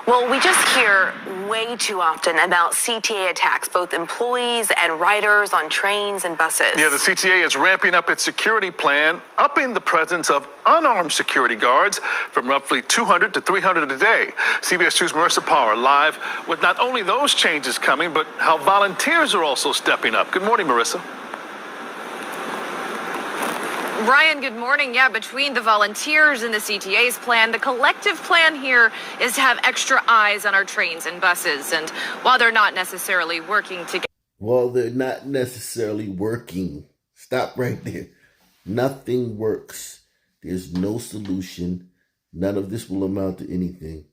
Well, we just hear way too often about CTA attacks, both employees and riders on trains and buses. Yeah, the CTA is ramping up its security plan, upping the presence of unarmed security guards from roughly 200 to 300 a day. CBS 2's Marissa Power live with not only those changes coming, but how volunteers are also stepping up. Good morning, Marissa. Brian, good morning. Yeah, between the volunteers and the CTA's plan, the collective plan here is to have extra eyes on our trains and buses. And while they're not necessarily working together. Well, they're not necessarily working. Stop right there. Nothing works. There's no solution. None of this will amount to anything.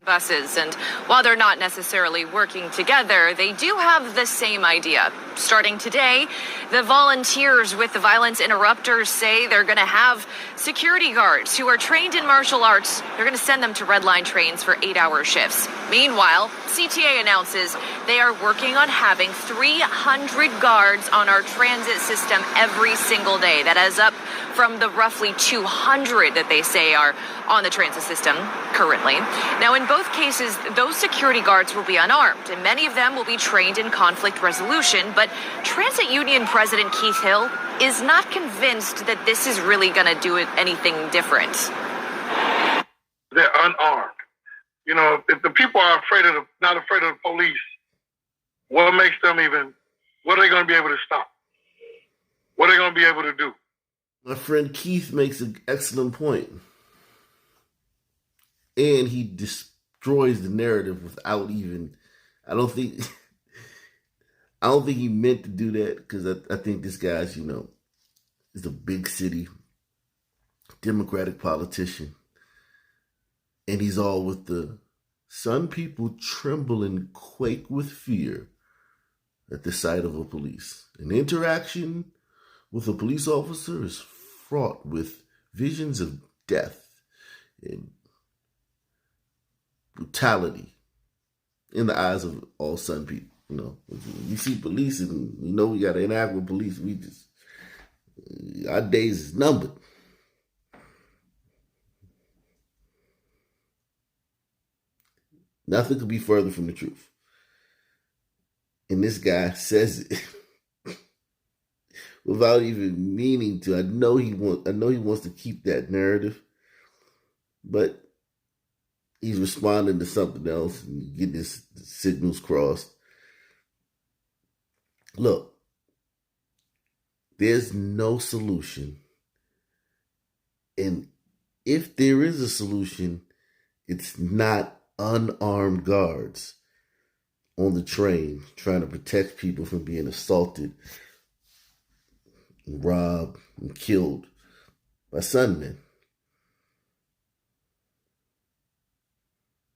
Buses, and while they're not necessarily working together, they do have the same idea. Starting today, the volunteers with the violence interrupters say they're going to have security guards who are trained in martial arts. They're going to send them to red line trains for 8-hour shifts. Meanwhile, CTA announces they are working on having 300 guards on our transit system every single day. That adds up from the roughly 200 that they say are on the transit system currently. Now, in both cases, those security guards will be unarmed, and many of them will be trained in conflict resolution. But Transit Union President Keith Hill is not convinced that this is really going to do anything different. They're unarmed. You know, if the people are not afraid of the police, what makes them what are they going to be able to stop? What are they going to be able to do? My friend Keith makes an excellent point. And he destroys the narrative without even, I don't think he meant to do that, because I think this guy's, is a big city Democratic politician. And he's all with the some people tremble and quake with fear at the sight of a police. An interaction with a police officer is fraught with visions of death and brutality in the eyes of all Sun people. You see police and we got to interact with police. Our days is numbered. Nothing could be further from the truth. And this guy says it without even meaning to. I know he wants to keep that narrative, but he's responding to something else and getting his signals crossed. Look, there's no solution. And if there is a solution, it's not unarmed guards on the train trying to protect people from being assaulted, and robbed, and killed by Sunmen.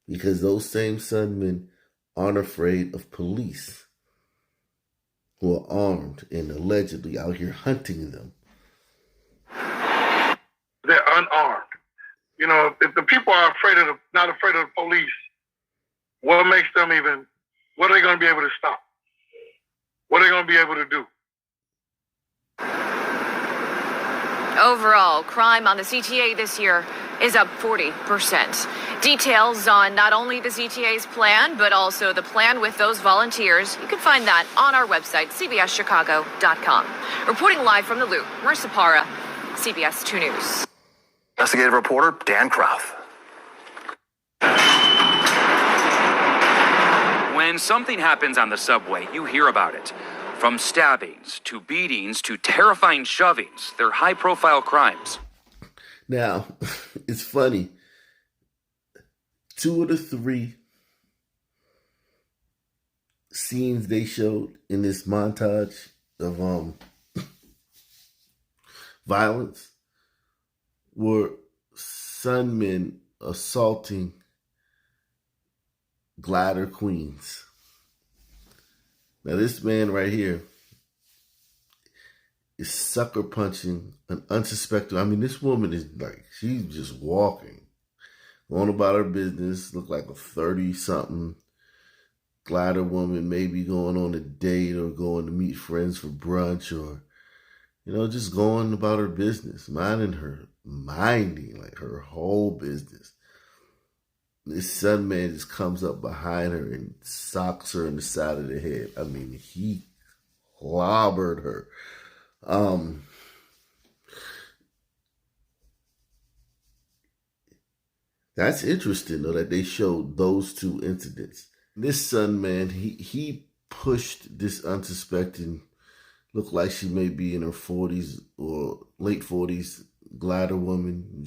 Because those same Sunmen aren't afraid of police who are armed and allegedly out here hunting them. They're unarmed. If the people are not afraid of the police, what makes them what are they going to be able to stop? What are they going to be able to do? Overall, crime on the CTA this year is up 40%. Details on not only the CTA's plan, but also the plan with those volunteers, you can find that on our website, cbschicago.com. Reporting live from the Loop, Marissa Parra, CBS 2 News. Investigative reporter Dan Krauth. When something happens on the subway, you hear about it. From stabbings to beatings to terrifying shovings, they're high-profile crimes. Now, it's funny. 2 of the 3 scenes they showed in this montage of violence were Sunmen assaulting glider queens. Now this man right here is sucker punching an unsuspecting. This woman is she's just walking, going about her business, look like a 30-something glider woman, maybe going on a date or going to meet friends for brunch or, just going about her business, minding her whole business. This son man just comes up behind her and socks her in the side of the head. I mean, he clobbered her. That's interesting, though, that they showed those two incidents. This son man, he pushed this unsuspecting, looked like she may be in her 40s or late 40s, glider woman.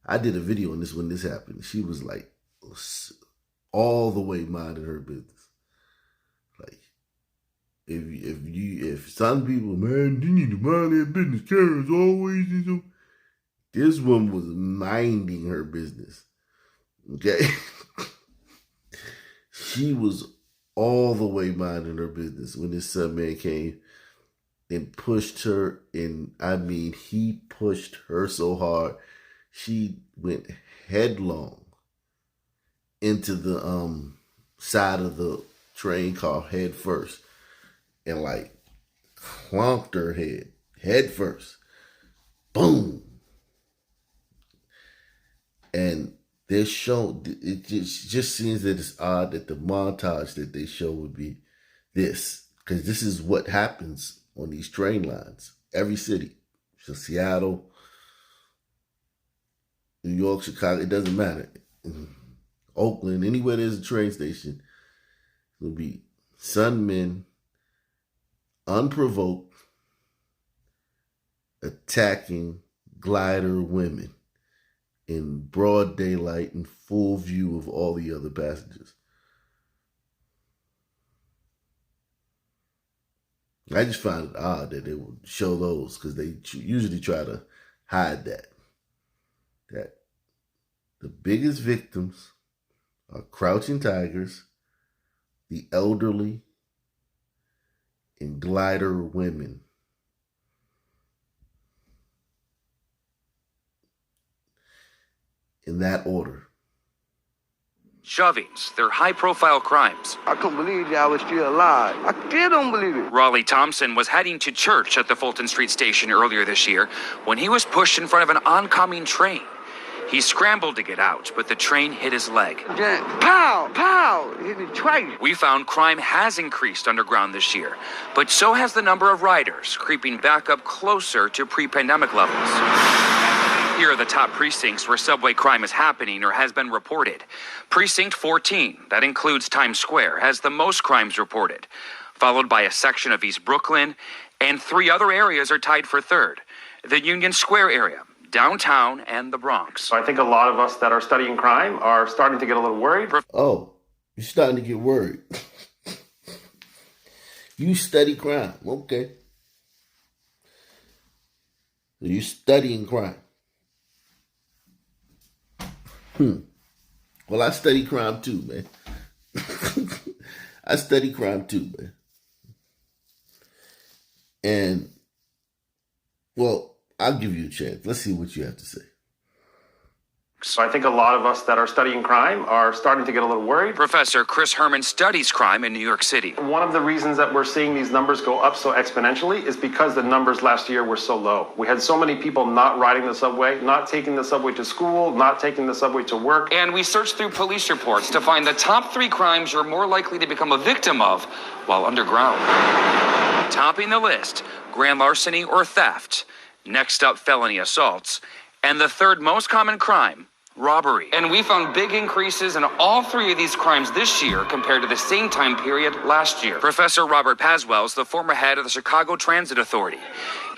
I did a video on this when this happened. She was like all the way minding her business. Like, if some people, man, you need to mind their business. Karen's always, this one was minding her business. Okay? She was all the way minding her business when this son man came and pushed her. And he pushed her so hard, she went headlong into the side of the train car head first and like clonked her head first. Boom. And they're shown, it just seems that it's odd that the montage that they show would be this, because this is what happens on these train lines. Every city, so Seattle, New York, Chicago, it doesn't matter. Oakland, anywhere there's a train station, it'll be sun men, unprovoked, attacking glider women in broad daylight in full view of all the other passengers. I just find it odd that they would show those, because they usually try to hide that the biggest victims are crouching tigers, the elderly, and glider women. In that order. Shovings, they're high-profile crimes. I couldn't believe that I was still alive. I still don't believe it. Raleigh Thompson was heading to church at the Fulton Street station earlier this year when he was pushed in front of an oncoming train. He scrambled to get out, but the train hit his leg. Then, pow, pow, hit me twice. We found crime has increased underground this year, but so has the number of riders, creeping back up closer to pre-pandemic levels. Here are the top precincts where subway crime is happening or has been reported. Precinct 14, that includes Times Square, has the most crimes reported, followed by a section of East Brooklyn, and 3 other areas are tied for third. The Union Square area, downtown, and the Bronx. So I think a lot of us that are studying crime are starting to get a little worried. Oh, you're starting to get worried. You study crime. Okay. So you're studying crime. Well, I study crime too, man. I study crime too, man. And, well, I'll give you a chance. Let's see what you have to say. So I think a lot of us that are studying crime are starting to get a little worried. Professor Chris Herman studies crime in New York City. One of the reasons that we're seeing these numbers go up so exponentially is because the numbers last year were so low. We had so many people not riding the subway, not taking the subway to school, not taking the subway to work. And we searched through police reports to find the top 3 crimes you're more likely to become a victim of while underground. Topping the list, grand larceny or theft. Next up, felony assaults. And the third most common crime, robbery. And we found big increases in all 3 of these crimes this year compared to the same time period last year. Professor Robert Paswell is the former head of the Chicago Transit Authority.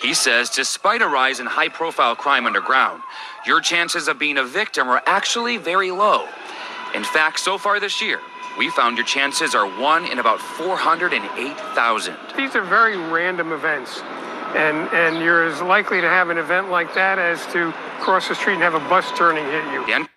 He says despite a rise in high-profile crime underground, your chances of being a victim are actually very low. In fact, so far this year, we found your chances are 1 in about 408,000. These are very random events. And you're as likely to have an event like that as to cross the street and have a bus turning hit you. Dan?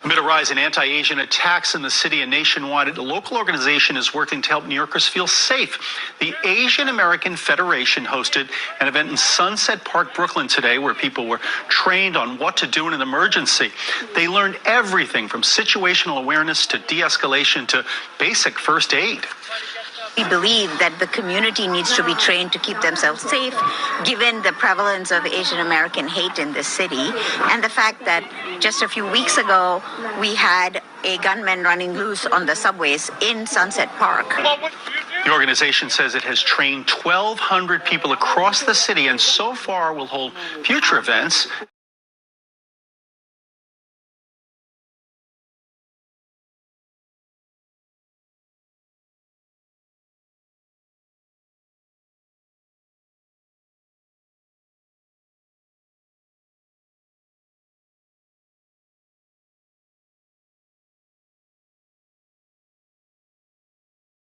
Amid a rise in anti-Asian attacks in the city and nationwide, the local organization is working to help New Yorkers feel safe. The Asian American Federation hosted an event in Sunset Park, Brooklyn today where people were trained on what to do in an emergency. They learned everything from situational awareness to de-escalation to basic first aid. We believe that the community needs to be trained to keep themselves safe, given the prevalence of Asian American hate in this city, and the fact that just a few weeks ago, we had a gunman running loose on the subways in Sunset Park. The organization says it has trained 1,200 people across the city and so far will hold future events.